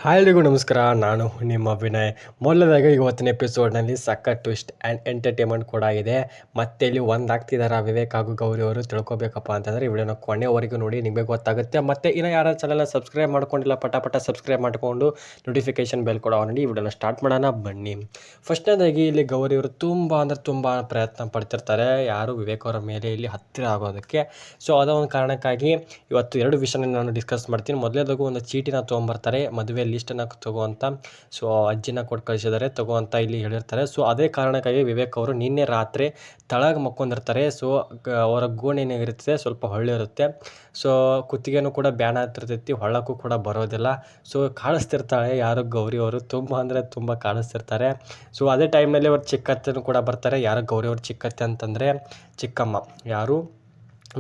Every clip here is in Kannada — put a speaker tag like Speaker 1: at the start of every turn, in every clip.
Speaker 1: ಹಾಯ್ ಎಲ್ರಿಗೂ ನಮಸ್ಕಾರ. ನಾನು ನಿಮ್ಮ ವಿನಯ್. ಮೊದಲದಾಗಿ ಇವತ್ತಿನ ಎಪಿಸೋಡ್ನಲ್ಲಿ ಸಖತ್ ಟ್ವಿಸ್ಟ್ ಆ್ಯಂಡ್ ಎಂಟರ್ಟೈನ್ಮೆಂಟ್ ಕೂಡ ಇದೆ. ಮತ್ತೆ ಇಲ್ಲಿ ಒಂದಾಗ್ತಿದ್ದಾರೆ ವಿವೇಕ್ ಹಾಗೂ ಗೌರಿ ಅವರು. ತಿಳ್ಕೊಬೇಕಪ್ಪ ಅಂತಂದರೆ ಈ ವಿಡಿಯೋನ ಕೊನೆವರೆಗೂ ನೋಡಿ, ನಿಮಗೆ ಗೊತ್ತಾಗುತ್ತೆ. ಮತ್ತು ಇನ್ನು ಯಾರು ಚಾನಲ್ನ ಸಬ್ಸ್ಕ್ರೈಬ್ ಮಾಡ್ಕೊಂಡಿಲ್ಲ ಪಟ ಸಬ್ಸ್ಕ್ರೈಬ್ ಮಾಡಿಕೊಂಡು ನೋಟಿಫಿಕೇಶನ್ ಬೆಲ್ ಕೂಡ ನೋಡಿ. ಈ ವಿಡಿಯೋನ ಸ್ಟಾರ್ಟ್ ಮಾಡೋಣ ಬನ್ನಿ. ಫಸ್ಟ್ನೇದಾಗಿ ಇಲ್ಲಿ ಗೌರಿ ಅವರು ತುಂಬ ಪ್ರಯತ್ನ ಪಡ್ತಿರ್ತಾರೆ ಯಾರು ವಿವೇಕ್ ಅವರ ಮೇಲೆ ಇಲ್ಲಿ ಹತ್ತಿರ ಆಗೋದಕ್ಕೆ. ಸೊ ಅದೋ ಒಂದು ಕಾರಣಕ್ಕಾಗಿ ಇವತ್ತು ಎರಡು ವಿಷಯನ ನಾನು ಡಿಸ್ಕಸ್ ಮಾಡ್ತೀನಿ. ಮೊದಲೇದಾಗೂ ಒಂದು ಚೀಟಿನ ತೊಗೊಂಬರ್ತಾರೆ, ಮದುವೆ ಲಿಸ್ಟನ್ನು ತಗೋವಂತ. ಸೊ ಅಜ್ಜಿನ ಕೊಟ್ಟು ಕಳಿಸಿದ್ದಾರೆ ತಗೋವಂತ ಇಲ್ಲಿ ಹೇಳಿರ್ತಾರೆ. ಸೊ ಅದೇ ಕಾರಣಕ್ಕಾಗಿ ವಿವೇಕ್ ಅವರು ನಿನ್ನೆ ರಾತ್ರಿ ತಳಗೆ ಮಕ್ಕೊಂಡಿರ್ತಾರೆ. ಸೊ ಅವರ ಗೋಣ್ ಏನಾಗಿರುತ್ತೆ ಸ್ವಲ್ಪ ಹೊಳ್ಳೆ ಇರುತ್ತೆ. ಸೊ ಕುತ್ತಿಗೆನೂ ಕೂಡ ಬ್ಯಾನ್ ಆಗ್ತಿರ್ತೈತಿ, ಹೊಳ್ಳಕ್ಕೂ ಕೂಡ ಬರೋದಿಲ್ಲ. ಸೊ ಕಾಣಿಸ್ತಿರ್ತಾಳೆ ಯಾರು ಗೌರಿ ಅವರು, ತುಂಬ ಅಂದರೆ ತುಂಬ ಕಾಣಿಸ್ತಿರ್ತಾರೆ. ಸೊ ಅದೇ ಟೈಮ್ನಲ್ಲಿ ಅವ್ರು ಚಿಕ್ಕತ್ತನು ಕೂಡ ಬರ್ತಾರೆ. ಯಾರು ಗೌರಿ ಅವ್ರ ಚಿಕ್ಕತ್ತೆ ಅಂತಂದರೆ ಚಿಕ್ಕಮ್ಮ, ಯಾರು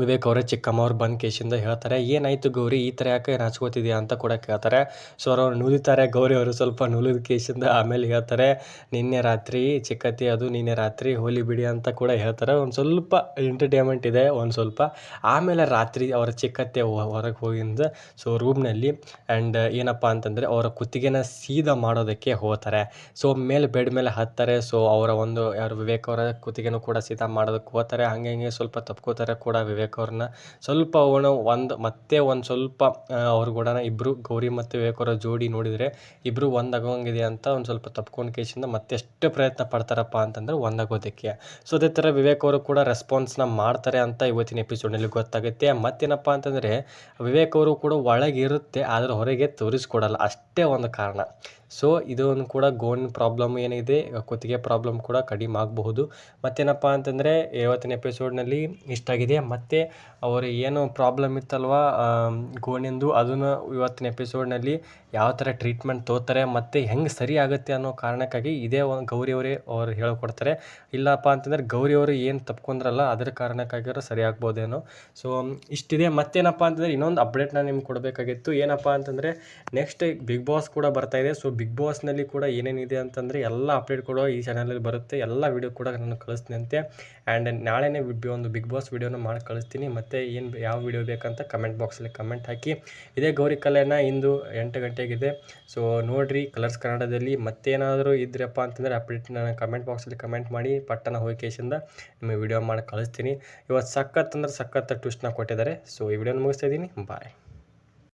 Speaker 1: ವಿವೇಕ್ ಅವರೇ ಚಿಕ್ಕಮ್ಮ ಅವ್ರು ಬಂದು ಕೇಶಿಂದ ಹೇಳ್ತಾರೆ, ಏನಾಯಿತು ಗೌರಿ ಈ ಥರ ಯಾಕೆ ನಾಚ್ಕೋತಿದ್ಯಾ ಅಂತ ಕೂಡ ಕೇಳ್ತಾರೆ. ಸೊ ಅವ್ರು ನುಲಿತಾರೆ ಗೌರಿ ಅವರು ಸ್ವಲ್ಪ ನುಲಿದ ಕೇಶಿಂದ. ಆಮೇಲೆ ಹೇಳ್ತಾರೆ ನಿನ್ನೆ ರಾತ್ರಿ ಚಿಕ್ಕತ್ತಿ ಅದು ನಿನ್ನೆ ರಾತ್ರಿ ಹೋಲಿ ಬಿಡಿ ಅಂತ ಕೂಡ ಹೇಳ್ತಾರೆ. ಒಂದು ಸ್ವಲ್ಪ ಎಂಟರ್ಟೈನ್ಮೆಂಟ್ ಇದೆ ಒಂದು ಸ್ವಲ್ಪ. ಆಮೇಲೆ ರಾತ್ರಿ ಅವರ ಚಿಕ್ಕತ್ತೆ ಹೊರಗೆ ಹೋಗಿಂದ ಸೊ ರೂಮ್ನಲ್ಲಿ ಆ್ಯಂಡ್ ಏನಪ್ಪ ಅಂತಂದರೆ ಅವರ ಕುತ್ತಿಗೆನ ಸೀದಾ ಮಾಡೋದಕ್ಕೆ ಹೋಗ್ತಾರೆ. ಸೊ ಮೇಲೆ ಬೆಡ್ ಮೇಲೆ ಹತ್ತಾರೆ. ಸೊ ಅವರ ಒಂದು ಯಾರು ವಿವೇಕ್ ಅವರ ಕುತ್ತಿಗೆನೂ ಕೂಡ ಸೀದಾ ಮಾಡೋದಕ್ಕೆ ಹೋಗ್ತಾರೆ. ಹಂಗೆ ಸ್ವಲ್ಪ ತಪ್ಕೋತಾರೆ ಕೂಡ ವಿವೇಕ್ ಅವ್ರನ್ನ. ಸ್ವಲ್ಪ ಮತ್ತೆ ಒಂದು ಸ್ವಲ್ಪ ಅವ್ರ ಕೂಡ ಇಬ್ಬರು ಗೌರಿ ಮತ್ತು ವಿವೇಕ್ ಅವರ ಜೋಡಿ ನೋಡಿದರೆ ಇಬ್ಬರು ಒಂದಾಗೋಂಗಿದೆ ಅಂತ ಒಂದು ಸ್ವಲ್ಪ ತಪ್ಕೊಂಡು ಕೇಸಿಂದ ಮತ್ತೆ ಎಷ್ಟು ಪ್ರಯತ್ನ ಪಡ್ತಾರಪ್ಪ ಅಂತಂದರೆ ಒಂದಾಗೋದಕ್ಕೆ. ಸೊ ಅದೇ ಥರ ವಿವೇಕ್ ಅವರು ಕೂಡ ರೆಸ್ಪಾನ್ಸ್ನ ಮಾಡ್ತಾರೆ ಅಂತ ಇವತ್ತಿನ ಎಪಿಸೋಡ್ನಲ್ಲಿ ಗೊತ್ತಾಗುತ್ತೆ. ಮತ್ತೇನಪ್ಪ ಅಂತಂದರೆ ವಿವೇಕ್ ಅವರು ಕೂಡ ಒಳಗೆ ಇರುತ್ತೆ ಆದರೆ ಹೊರಗೆ ತೋರಿಸ್ಕೊಡಲ್ಲ, ಅಷ್ಟೇ ಒಂದು ಕಾರಣ. ಸೊ ಇದೊಂದು ಕೂಡ ಗೋನ್ ಪ್ರಾಬ್ಲಮ್ ಏನಿದೆ, ಕುತ್ತಿಗೆ ಪ್ರಾಬ್ಲಮ್ ಕೂಡ ಕಡಿಮೆ ಆಗಬಹುದು. ಮತ್ತೇನಪ್ಪ ಅಂತಂದರೆ ಇವತ್ತಿನ ಎಪಿಸೋಡ್ನಲ್ಲಿ ಇಷ್ಟಾಗಿದೆ. ಮತ್ತು ಅವರು ಏನು ಪ್ರಾಬ್ಲಮ್ ಇತ್ತಲ್ವ ಗೋಣಿಂದು, ಅದನ್ನು ಇವತ್ತಿನ ಎಪಿಸೋಡ್ನಲ್ಲಿ ಯಾವ ಥರ ಟ್ರೀಟ್ಮೆಂಟ್ ತೋತಾರೆ ಮತ್ತು ಹೆಂಗೆ ಸರಿ ಆಗುತ್ತೆ ಅನ್ನೋ ಕಾರಣಕ್ಕಾಗಿ ಇದೇ ಒಂದು ಗೌರಿ ಅವರೇ ಅವ್ರು ಹೇಳ್ಕೊಡ್ತಾರೆ. ಇಲ್ಲಪ್ಪ ಅಂತಂದರೆ ಗೌರಿ ಅವರು ಏನು ತಪ್ಕೊಂಡ್ರಲ್ಲ ಅದರ ಕಾರಣಕ್ಕಾಗಿರೋ ಸರಿ ಆಗ್ಬೋದೇನೋ. ಸೊ ಇಷ್ಟಿದೆ. ಮತ್ತೇನಪ್ಪ ಅಂತಂದರೆ ಇನ್ನೊಂದು ಅಪ್ಡೇಟ್ನ ನಿಮ್ಗೆ ಕೊಡಬೇಕಾಗಿತ್ತು. ಏನಪ್ಪ ಅಂತಂದರೆ ನೆಕ್ಸ್ಟ್ ಬಿಗ್ ಬಾಸ್ ಕೂಡ ಬರ್ತಾಯಿದೆ. ಸೊ ಬಿಗ್ ಬಾಸ್ನಲ್ಲಿ ಕೂಡ ಏನೇನಿದೆ ಅಂತಂದರೆ ಎಲ್ಲ ಅಪ್ಡೇಟ್ ಕೂಡ ಈ ಚಾನಲಲ್ಲಿ ಬರುತ್ತೆ. ಎಲ್ಲ ವಿಡಿಯೋ ಕೂಡ ನಾನು ಕಳಿಸ್ತೀನಿ ಅಂತೆ. ಆ್ಯಂಡ್ ನಾಳೆನೇ ಒಂದು ಬಿಗ್ ಬಾಸ್ ವಿಡಿಯೋನ ಮಾಡಿ ಕಳಿಸ್ತೀನಿ. ಮತ್ತು ಯಾವ ವಿಡಿಯೋ ಬೇಕಂತ ಕಮೆಂಟ್ ಬಾಕ್ಸಲ್ಲಿ ಕಮೆಂಟ್ ಹಾಕಿ. ಇದೇ ಗೌರಿ ಕಲ್ಯಾಣ ಇಂದು 8 ಗಂಟೆಗಿದೆ. ಸೊ ನೋಡಿರಿ ಕಲರ್ಸ್ ಕನ್ನಡದಲ್ಲಿ. ಮತ್ತೇನಾದರೂ ಇದ್ರಪ್ಪ ಅಂತಂದರೆ ಅಪ್ಡೇಟ್ ನಾನು ಕಮೆಂಟ್ ಬಾಕ್ಸಲ್ಲಿ ಕಮೆಂಟ್ ಮಾಡಿ ಪಟ್ಟಣ ಹೋಗಿಕೆಸಿಂದ ನಿಮಗೆ ವಿಡಿಯೋ ಮಾಡಿ ಕಳಿಸ್ತೀನಿ. ಇವತ್ತು ಸಖತ್ ಟ್ವಿಸ್ಟ್ನ ಕೊಟ್ಟಿದ್ದಾರೆ. ಸೊ ಈ ವಿಡಿಯೋನ ಮುಗಿಸ್ತಾ ಇದ್ದೀನಿ. ಬಾಯ್.